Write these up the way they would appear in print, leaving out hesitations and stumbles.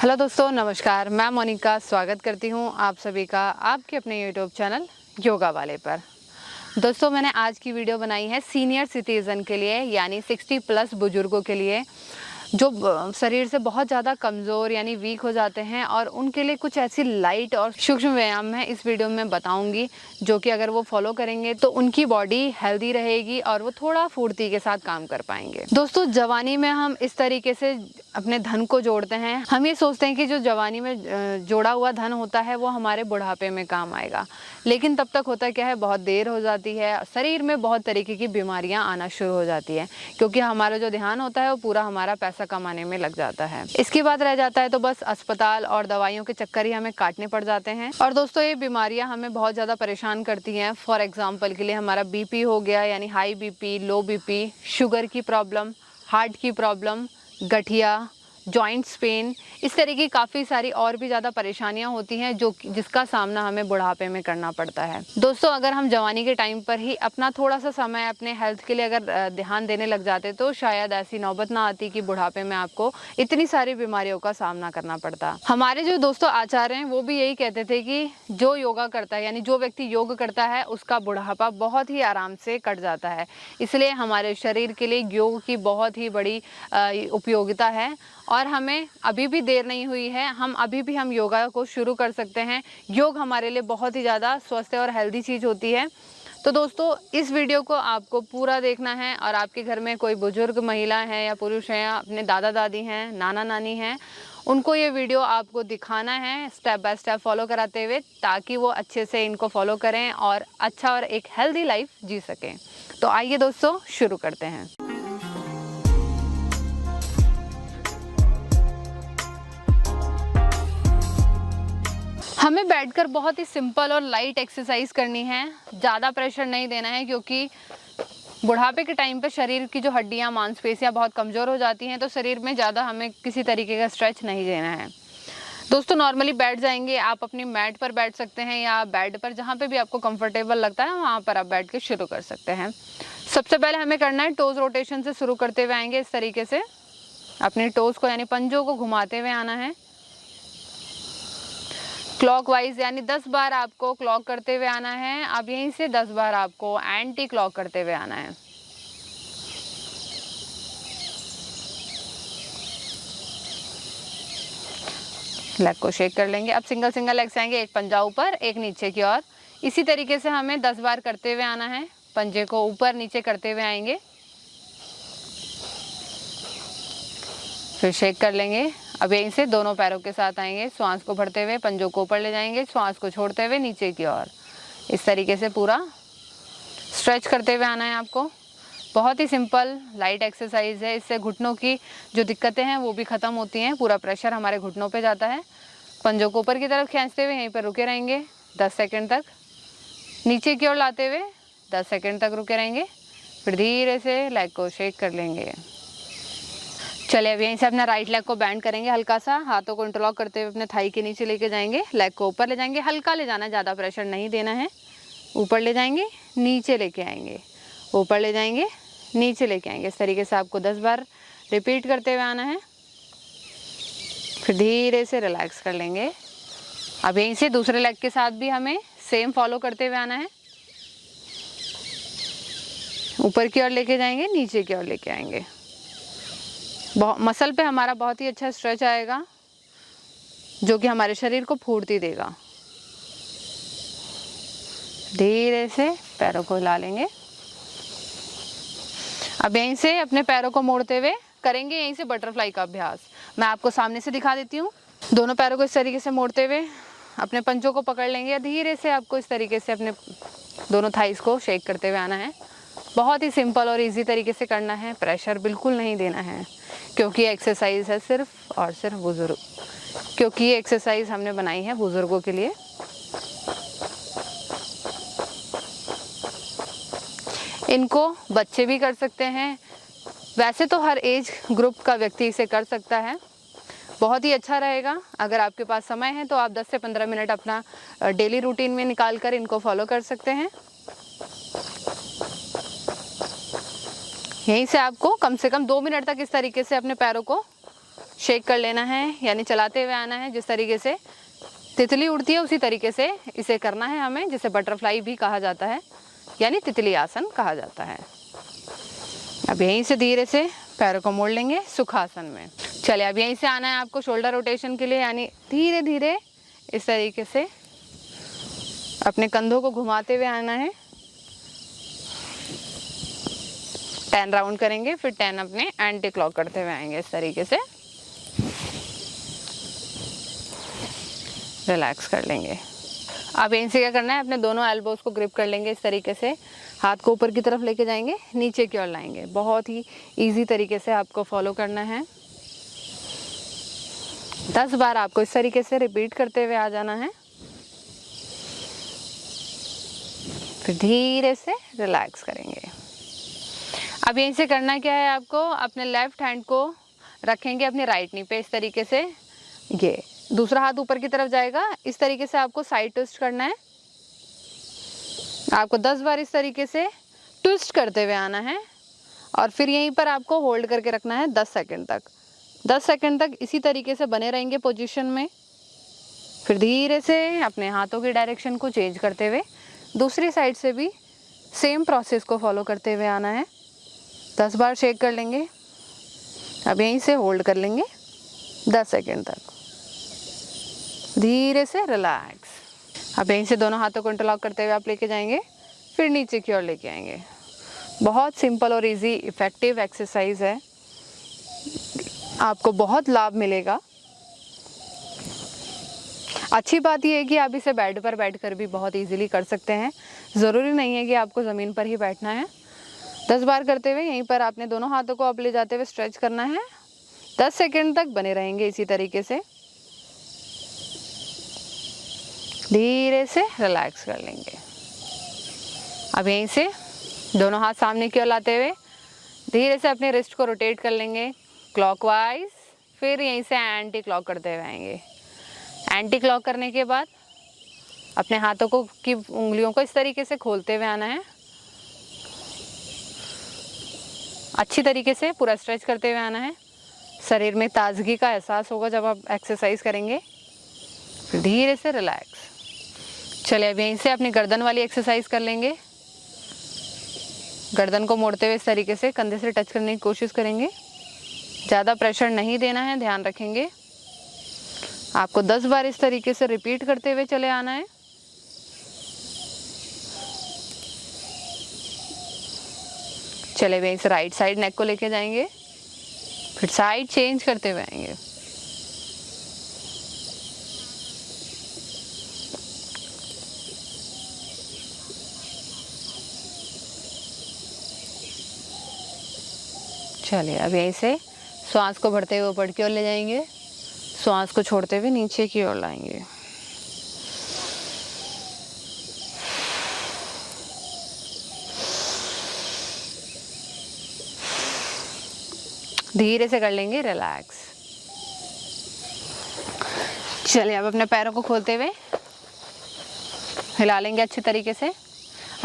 Hello दोस्तों, नमस्कार। मैं मोनिका स्वागत करती हूँ आप सभी का आपके अपने यूट्यूब चैनल योगा वाले पर। दोस्तों, मैंने आज की वीडियो बनाई है सीनियर सिटीज़न के लिए, यानी 60 प्लस बुजुर्गों के लिए जो शरीर से बहुत ज़्यादा कमज़ोर यानी वीक हो जाते हैं, और उनके लिए कुछ ऐसी लाइट और सूक्ष्म व्यायाम मैं इस वीडियो में बताऊंगी जो कि अगर वो फॉलो करेंगे तो उनकी बॉडी हेल्दी रहेगी और वो थोड़ा फुर्ती के साथ काम कर पाएंगे। दोस्तों, जवानी में हम इस तरीके से अपने धन को जोड़ते हैं। हम ये सोचते हैं कि जो जवानी में जोड़ा हुआ धन होता है वो हमारे बुढ़ापे में काम आएगा, लेकिन तब तक होता क्या है, बहुत देर हो जाती है। शरीर में बहुत तरीके की बीमारियां आना शुरू हो जाती है, क्योंकि हमारा जो ध्यान होता है वो पूरा हमारा पैसा कमाने में लग जाता है। इसके बाद रह जाता है तो बस अस्पताल और दवाइयों के चक्कर ही हमें काटने पड़ जाते हैं। और दोस्तों, ये बीमारियां हमें बहुत ज़्यादा परेशान करती हैं। फॉर एग्जाम्पल के लिए हमारा बीपी हो गया, यानी हाई बीपी, लो बीपी, शुगर की प्रॉब्लम, हार्ट की प्रॉब्लम, गठिया, जॉइंट्स पेन, इस तरह की काफ़ी सारी और भी ज़्यादा परेशानियां होती हैं जिसका सामना हमें बुढ़ापे में करना पड़ता है। दोस्तों, अगर हम जवानी के टाइम पर ही अपना थोड़ा सा समय अपने हेल्थ के लिए अगर ध्यान देने लग जाते तो शायद ऐसी नौबत ना आती कि बुढ़ापे में आपको इतनी सारी बीमारियों का सामना करना पड़ता। हमारे जो दोस्तों आचार्य हैं वो भी यही कहते थे कि जो योगा करता है, यानी जो व्यक्ति योग करता है, उसका बुढ़ापा बहुत ही आराम से कट जाता है। इसलिए हमारे शरीर के लिए योग की बहुत ही बड़ी उपयोगिता है, और हमें अभी भी देर नहीं हुई है। हम योगा को शुरू कर सकते हैं। योग हमारे लिए बहुत ही ज़्यादा स्वस्थ और हेल्दी चीज़ होती है। तो दोस्तों, इस वीडियो को आपको पूरा देखना है, और आपके घर में कोई बुजुर्ग महिला है या पुरुष है, या अपने दादा दादी हैं, नाना नानी हैं, उनको ये वीडियो आपको दिखाना है स्टेप बाय स्टेप फॉलो कराते हुए, ताकि वो अच्छे से इनको फॉलो करें और अच्छा और एक हेल्दी लाइफ जी सकें। तो आइए दोस्तों, शुरू करते हैं। हमें बैठकर बहुत ही सिंपल और लाइट एक्सरसाइज करनी है। ज़्यादा प्रेशर नहीं देना है, क्योंकि बुढ़ापे के टाइम पे शरीर की जो हड्डियां, मांसपेशियां बहुत कमज़ोर हो जाती हैं, तो शरीर में ज़्यादा हमें किसी तरीके का स्ट्रेच नहीं देना है। दोस्तों, नॉर्मली बैठ जाएंगे, आप अपनी मैट पर बैठ सकते हैं या बेड पर, जहाँ पे भी आपको कंफर्टेबल लगता है वहाँ पर आप बैठ के शुरू कर सकते हैं। सबसे पहले हमें करना है टोज रोटेशन से शुरू करते हुए आएंगे। इस तरीके से अपनी टोज को यानी पंजों को घुमाते हुए आना है क्लॉकवाइज, यानी 10 बार आपको क्लॉक करते हुए आना है। अब यहीं से 10 बार आपको एंटी क्लॉक करते हुए आना है। लेग को शेक कर लेंगे। अब सिंगल सिंगल लेग से आएंगे, एक पंजा ऊपर, एक नीचे की ओर। इसी तरीके से हमें 10 बार करते हुए आना है। पंजे को ऊपर नीचे करते हुए आएंगे, फिर शेक कर लेंगे। अब यहीं से दोनों पैरों के साथ आएंगे, श्वास को भरते हुए पंजों को ऊपर ले जाएंगे, श्वास को छोड़ते हुए नीचे की ओर। इस तरीके से पूरा स्ट्रेच करते हुए आना है आपको। बहुत ही सिंपल लाइट एक्सरसाइज है। इससे घुटनों की जो दिक्कतें हैं वो भी ख़त्म होती हैं। पूरा प्रेशर हमारे घुटनों पे जाता है। पंजों को ऊपर की तरफ खींचते हुए यहीं पर रुके रहेंगे 10 सेकंड तक। नीचे की ओर लाते हुए 10 सेकंड तक रुके रहेंगे, फिर धीरे से लेग को शेक कर लेंगे। चलिए, अब यहीं से अपना राइट लेग को बैंड करेंगे हल्का सा। हाथों को इंटरलॉक करते हुए अपने थाई के नीचे लेके जाएंगे। लेग को ऊपर ले जाएंगे, हल्का ले जाना है, ज़्यादा प्रेशर नहीं देना है। ऊपर ले जाएंगे, नीचे लेके आएंगे, ऊपर ले जाएंगे, नीचे लेके आएंगे। इस तरीके से आपको 10 बार रिपीट करते हुए आना है। फिर धीरे से रिलैक्स कर लेंगे। अब यहीं से दूसरे लेग के साथ भी हमें सेम फॉलो करते हुए आना है। ऊपर की ओर लेके जाएंगे, नीचे की ओर लेके आएंगे। मसल पे हमारा बहुत ही अच्छा स्ट्रेच आएगा, जो कि हमारे शरीर को फुर्ती देगा। धीरे से पैरों को हिला लेंगे। अब यहीं से अपने पैरों को मोड़ते हुए करेंगे यहीं से बटरफ्लाई का अभ्यास। मैं आपको सामने से दिखा देती हूँ। दोनों पैरों को इस तरीके से मोड़ते हुए अपने पंजों को पकड़ लेंगे। धीरे से आपको इस तरीके से अपने दोनों थाइस को शेक करते हुए आना है। बहुत ही सिंपल और इजी तरीके से करना है। प्रेशर बिल्कुल नहीं देना है, क्योंकि ये एक्सरसाइज है सिर्फ और सिर्फ क्योंकि ये एक्सरसाइज हमने बनाई है बुजुर्गों के लिए। इनको बच्चे भी कर सकते हैं। वैसे तो हर एज ग्रुप का व्यक्ति इसे कर सकता है। बहुत ही अच्छा रहेगा। अगर आपके पास समय है तो आप 10 से 15 मिनट अपना डेली रूटीन में निकाल कर इनको फॉलो कर सकते हैं। यहीं से आपको कम से कम 2 मिनट तक इस तरीके से अपने पैरों को शेक कर लेना है, यानी चलाते हुए आना है। जिस तरीके से तितली उड़ती है उसी तरीके से इसे करना है हमें, जिसे बटरफ्लाई भी कहा जाता है, यानी तितली आसन कहा जाता है। अब यहीं से धीरे से पैरों को मोड़ लेंगे सुखासन में। चलिए अब यहीं से आना है आपको शोल्डर रोटेशन के लिए, यानी धीरे धीरे इस तरीके से अपने कंधों को घुमाते हुए आना है। 10 राउंड करेंगे, फिर 10 अपने एंटी क्लॉक करते हुए आएंगे इस तरीके से। रिलैक्स कर लेंगे। अब इनसे क्या करना है, अपने दोनों एल्बोज को ग्रिप कर लेंगे इस तरीके से, हाथ को ऊपर की तरफ लेके जाएंगे, नीचे की ओर लाएंगे। बहुत ही इजी तरीके से आपको फॉलो करना है। 10 बार आपको इस तरीके से रिपीट करते हुए आ जाना है। फिर धीरे से रिलैक्स करेंगे। अब यहीं से करना क्या है आपको, अपने लेफ्ट हैंड को रखेंगे अपने राइट नी पे इस तरीके से, ये दूसरा हाथ ऊपर की तरफ जाएगा। इस तरीके से आपको साइड ट्विस्ट करना है। आपको 10 बार इस तरीके से ट्विस्ट करते हुए आना है और फिर यहीं पर आपको होल्ड करके रखना है 10 सेकंड तक। 10 सेकंड तक इसी तरीके से बने रहेंगे पोजीशन में। फिर धीरे से अपने हाथों की डायरेक्शन को चेंज करते हुए दूसरी साइड से भी सेम प्रोसेस को फॉलो करते हुए आना है। 10 बार शेक कर लेंगे। अब यहीं से होल्ड कर लेंगे 10 सेकंड तक। धीरे से रिलैक्स। अब यहीं से दोनों हाथों को इंटरलॉक करते हुए आप लेके जाएंगे, फिर नीचे की ओर लेके आएंगे। बहुत सिंपल और इजी इफ़ेक्टिव एक्सरसाइज है, आपको बहुत लाभ मिलेगा। अच्छी बात यह है कि आप इसे बेड पर बैठकर भी बहुत इजीली कर सकते हैं। ज़रूरी नहीं है कि आपको ज़मीन पर ही बैठना है। 10 बार करते हुए यहीं पर आपने दोनों हाथों को अब ले जाते हुए स्ट्रेच करना है। 10 सेकंड तक बने रहेंगे इसी तरीके से। धीरे से रिलैक्स कर लेंगे। अब यहीं से दोनों हाथ सामने की ओर लाते हुए धीरे से अपने रिस्ट को रोटेट कर लेंगे क्लॉकवाइज। फिर यहीं से एंटी क्लॉक करते हुए आएंगे। एंटी क्लॉक करने के बाद अपने हाथों को की उंगलियों को इस तरीके से खोलते हुए आना है। अच्छी तरीके से पूरा स्ट्रेच करते हुए आना है। शरीर में ताजगी का एहसास होगा जब आप एक्सरसाइज करेंगे। फिर धीरे से रिलैक्स। चलिए अब यहीं से अपनी गर्दन वाली एक्सरसाइज कर लेंगे। गर्दन को मोड़ते हुए इस तरीके से कंधे से टच करने की कोशिश करेंगे। ज़्यादा प्रेशर नहीं देना है, ध्यान रखेंगे। आपको 10 बार इस तरीके से रिपीट करते हुए चले आना है। चले वहीं से राइट साइड नेक को लेके जाएंगे, फिर साइड चेंज करते हुए आएंगे। चलिए अब यहीं से श्वास को बढ़ते हुए ऊपर की ओर ले जाएंगे, श्वास को छोड़ते हुए नीचे की ओर लाएंगे। धीरे से कर लेंगे रिलैक्स। चलिए अब अपने पैरों को खोलते हुए हिला लेंगे अच्छे तरीके से।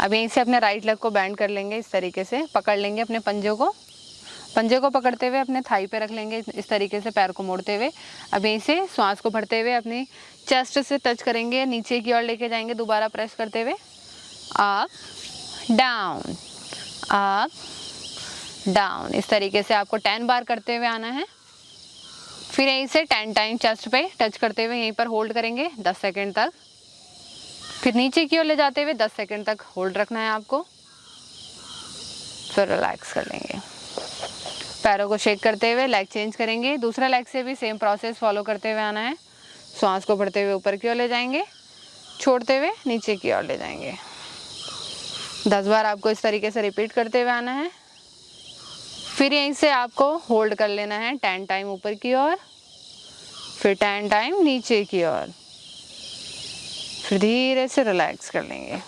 अब यहीं से अपने राइट लेग को बैंड कर लेंगे इस तरीके से, पकड़ लेंगे अपने पंजे को पकड़ते हुए अपने थाई पे रख लेंगे इस तरीके से, पैर को मोड़ते हुए। अब यहीं से श्वास को भरते हुए अपनी चेस्ट से टच करेंगे, नीचे की ओर लेके जाएंगे, दोबारा प्रेस करते हुए अप डाउन अप डाउन। इस तरीके से आपको 10 बार करते हुए आना है। फिर यहीं से 10 टाइम चेस्ट पे टच करते हुए यहीं पर होल्ड करेंगे 10 सेकंड तक। फिर नीचे की ओर ले जाते हुए 10 सेकंड तक होल्ड रखना है आपको। फिर रिलैक्स कर लेंगे। पैरों को शेक करते हुए लेग चेंज करेंगे, दूसरा लेग से भी सेम प्रोसेस फॉलो करते हुए आना है। श्वास को बढ़ते हुए ऊपर की ओर ले जाएंगे, छोड़ते हुए नीचे की ओर ले जाएंगे। 10 बार आपको इस तरीके से रिपीट करते हुए आना है। फिर यहीं से आपको होल्ड कर लेना है 10 टाइम ऊपर की ओर, फिर 10 टाइम नीचे की ओर, फिर धीरे से रिलैक्स कर लेंगे।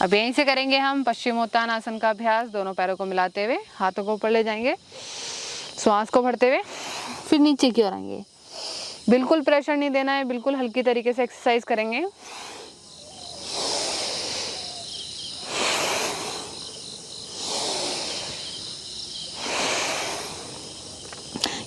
अब यहीं से करेंगे हम पश्चिमोत्तानासन का अभ्यास। दोनों पैरों को मिलाते हुए हाथों को ऊपर ले जाएंगे, श्वास को भरते हुए फिर नीचे की ओर आएंगे। बिल्कुल प्रेशर नहीं देना है, बिल्कुल हल्की तरीके से एक्सरसाइज करेंगे।